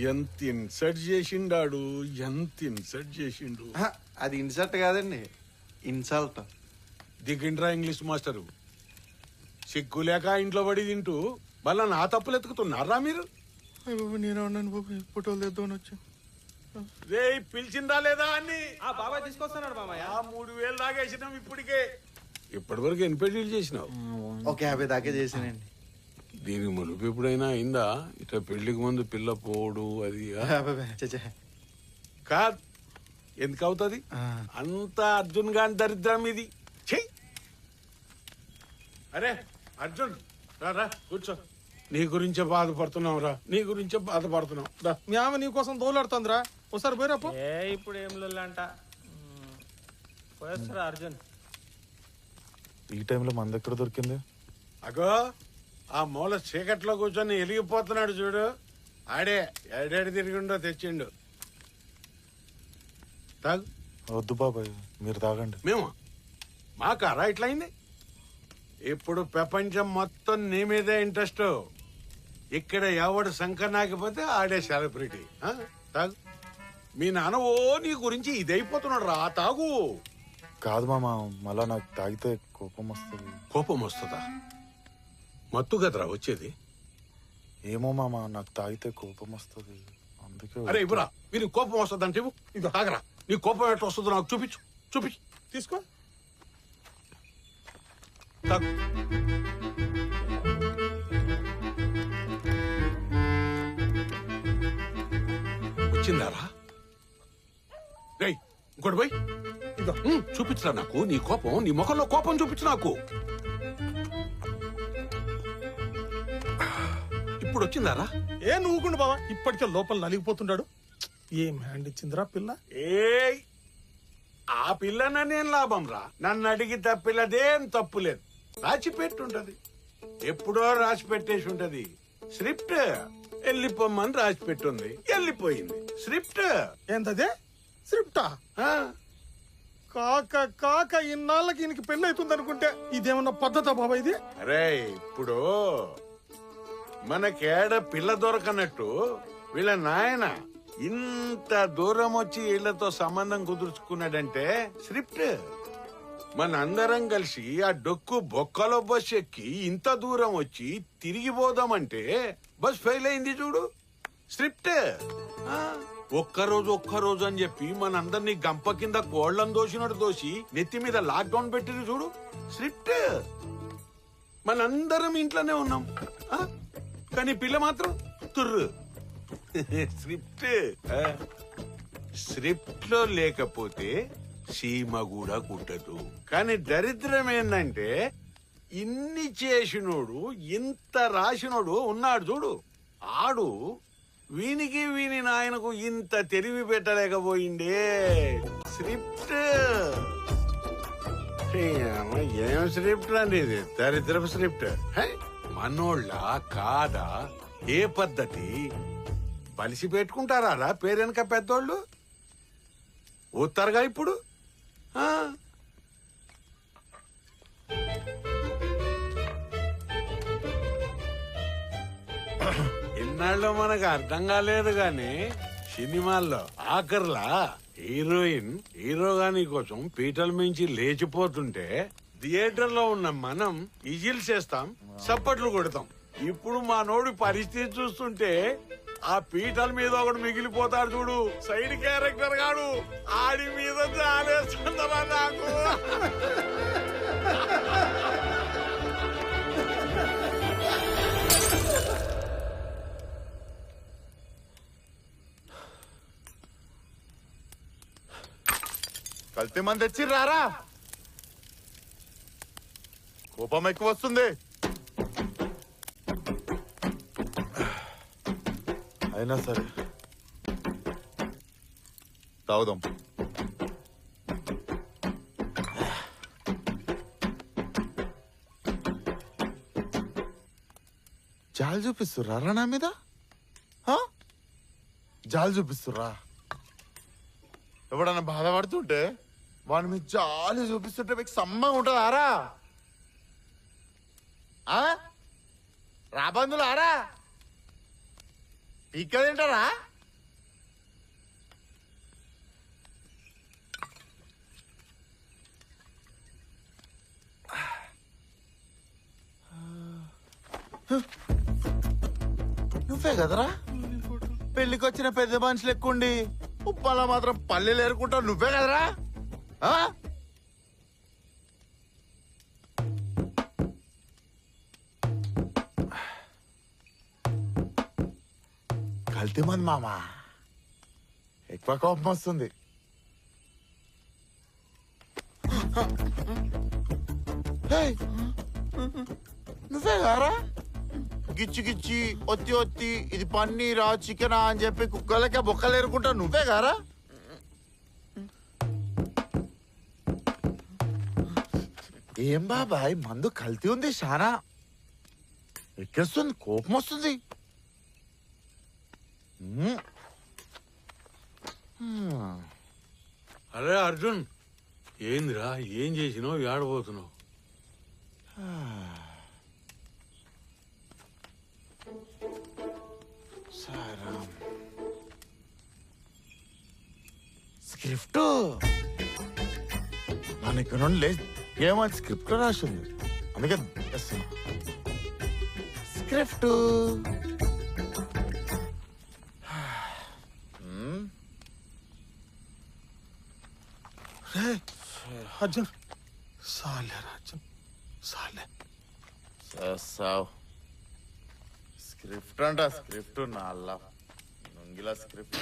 ఎంత ఇన్సర్ట్ చేసిండాడు, ఎంత ఇన్సర్ట్ చేసిండు. అది ఇన్సల్ట్ కాదండి, ఇన్సల్ట్. దిగిండ్రా ఇంగ్లీష్ మాస్టరు. సిగ్గులేక ఇంట్లో పడి తింటూ మళ్ళా నా తప్పులు ఎత్తుకుతున్నారా మీరు? నేను అన్నాను బాబాయ్, ఫోటోలు తెద్దామని వచ్చా. రే పిలిచిందా లేదా అని బాబాయ్ తీసుకొస్తున్నాడు మామయ్య. 3000 దాగేసినాం ఇప్పటికే. ఇప్పటి వరకు ఎన్ని పెళ్లిళ్ళు చేసినావు? ఒక 50 దాకా చేసానండి. దీనికి మునుపు ఎప్పుడైనా అయిందా ఇట్లా పెళ్లికి ముందు పిల్ల పోడు అది? కాదు, ఎందుకు అవుతుంది? అంత అర్జున్ గాని దరిద్రం ఇది. చెయ్యి. అరే అర్జున్ రా కూర్చో. నీ గురించే బాధపడుతున్నావు రా, నీ గురించే బాధపడుతున్నావు. మీ ఆమె నీ కోసం దోలాడుతుందిరా, ఒకసారి పోయిరాపో. ఇప్పుడు ఏం లొల్లంట పోయేస్తారా అర్జున్? ఈ టైంలో మన దగ్గర దొరికింది. అగో ఆ మూల చీకట్లో కూర్చొని ఎలిగిపోతున్నాడు చూడు, ఆడే ఏడేడు తిరిగిండో తెచ్చిండు. తాగు. వద్దు బాబాయ్, మీరు తాగండి. మేము మాకారా ఇట్లయింది? ఇప్పుడు ప్రపంచం మొత్తం నీ మీదే ఇంట్రెస్ట్. ఇక్కడ ఎవడు శంకర్ నాకపోతే ఆడే సెలబ్రిటీ. తాగు. మీ నాన్న ఓ నీ గురించి ఇదైపోతున్నాడు రా, తాగు. కాదు మామ, మళ్ళా నాకు తాగితే కోపం వస్తుంది. కోపం వస్తుందా? మత్తు కదరా వచ్చేది. ఏమో మామ, నాకు తాగితే కోపం వస్తుంది, అందుకే. అరే ఇవ్వరా, మీరు కోపం వస్తుందంటే ఇది తాగరా. నీ కోపం ఎట్లా వస్తుందో నాకు చూపించు, చూపించు. తీసుకో. తాగు. వచ్చిందారా? రేయ్ ఇంకోటి పోయి చూపించరా నాకు నీ కోపం. నీ ముఖంలో కోపం చూపించు నాకు. ఇప్పుడు వచ్చిందారా? ఏ నువ్వుకుండు బావా, ఇప్పటికే లోపల నలిగిపోతున్నాడు. ఏం హ్యాండ్ ఇచ్చిందిరా పిల్ల? ఏ ఆ పిల్లన నేను లాభం రా. నన్ను అడిగి తప్పిల్లదేం తప్పులేదు. రాసి పెట్టుంటది, ఎప్పుడో రాసి పెట్టేసి ఉంటది. స్క్రిప్ట్ వెళ్ళిపోమ్మని రాసి పెట్టుంది, వెళ్ళిపోయింది. స్క్రిప్ట్ ఏంటదే స్క్రిప్టా? కాక కాక ఇన్నాళ్ళకి ఈయనకి పెళ్లి అవుతుంది అనుకుంటే ఇదేమన్నా పద్ధతా బాబా ఇది? అరే ఇప్పుడు మనకేడ పిల్ల దొరకనట్టు వీళ్ళ నాయన ఇంత దూరం వచ్చి వీళ్ళతో సంబంధం కుదుర్చుకున్నాడంటే స్క్రిప్ట్. మనందరం కలిసి ఆ డొక్కు బొక్కలో బస్ ఎక్కి ఇంత దూరం వచ్చి తిరిగి పోదామంటే బస్ ఫెయిల్ అయింది చూడు. స్క్రిప్ట్. ఒక్కరోజు అని చెప్పి మనందరినీ గంప కింద కోళ్లను దోసినట్టు దోసి నెత్తి మీద లాక్డౌన్ పెట్టిరు చూడు. స్క్రిప్ట్. మనందరం ఇంట్లోనే ఉన్నాం, కానీ పిల్ల మాత్రం తుర్రు. స్క్రిప్ట్. స్క్రిప్ట్ లో లేకపోతే సీమ కూడా కుట్టదు. కానీ దరిద్రం ఏంటంటే ఇన్ని చేసినోడు, ఇంత రాసినోడు ఉన్నాడు చూడు, ఆడు వీనికి వీని నాయనకు ఇంత తెలివి పెట్టలేకపోయిండే. స్క్రిప్ట్. ఏం స్క్రిప్ట్ అండి ఇది? దరిద్రపు స్క్రిప్ట్. మనోళ్ళ కాదా ఏ పద్ధతి? బలిసి పెట్టుకుంటారా పేరెనక పెద్దోళ్ళు? ఊతారుగా ఇప్పుడు. ఇన్నాళ్ళు మనకు అర్థం కాలేదు గాని సినిమాల్లో ఆఖర్లా హీరోయిన్ హీరో గాని కోసం పీటల మించి లేచిపోతుంటే థియేటర్ లో ఉన్న మనం ఇజిల్ చేస్తాం, చప్పట్లు కొడతాం. ఇప్పుడు మా నోడి పరిస్థితి చూస్తుంటే ఆ పీటల మీద ఒకడు మిగిలిపోతాడు చూడు, సైడ్ క్యారెక్టర్ గాడు. ఆడి మీద జాలేస్తుందరా నాకు. కల్తీ మంది తెచ్చి రారా, కోపం ఎక్కువ వస్తుంది. అయినా సరే తాగుదాం. జాలి చూపిస్తుర్రా నా మీద? జాలి చూపిస్తుర్రా? ఎవడన్నా బాధపడుతుంటే వాడి మీద జాలి చూపిస్తుంటే మీకు సమ్మంగా ఉంటుందారా? రాబందులారా? టీకా తింటారా? నువ్వే కదరా పెళ్లికి వచ్చిన పెద్ద మనుషులు ఎక్కువండి ఉప్పాల మాత్రం పల్లెలు ఏరుకుంటావు నువ్వే కదరా? ఆ? కల్తీ మంది మామ ఎక్కువ కోపం వస్తుంది. హేయ్, నువ్వే కారా గిచ్చి గిచ్చి ఒత్తి ఒత్తి ఇది పన్నీరా చికెనా అని చెప్పి కుక్కలకే బొక్కలు ఏరుకుంటా నువ్వే కారా? ఏం బాబాయ్ మందు కల్తీ ఉంది శానా ఎక్కేస్తుంది కోపం వస్తుంది. అరే అర్జున్, ఏందిరా ఏం చేసినావు, ఏడబోతున్నావు? స్క్రిప్ట్ మన ఇక్కడ నుండి లేదు ఏమని స్క్రిప్ట్ రాసింది అందుకే స్క్రిప్ట్. అర్జున్ సాలే అర్జున్ సాలే. స్క్రిప్ట్ అంట స్క్రిప్ట్ నాల్లా నొంగిలా స్క్రిప్ట్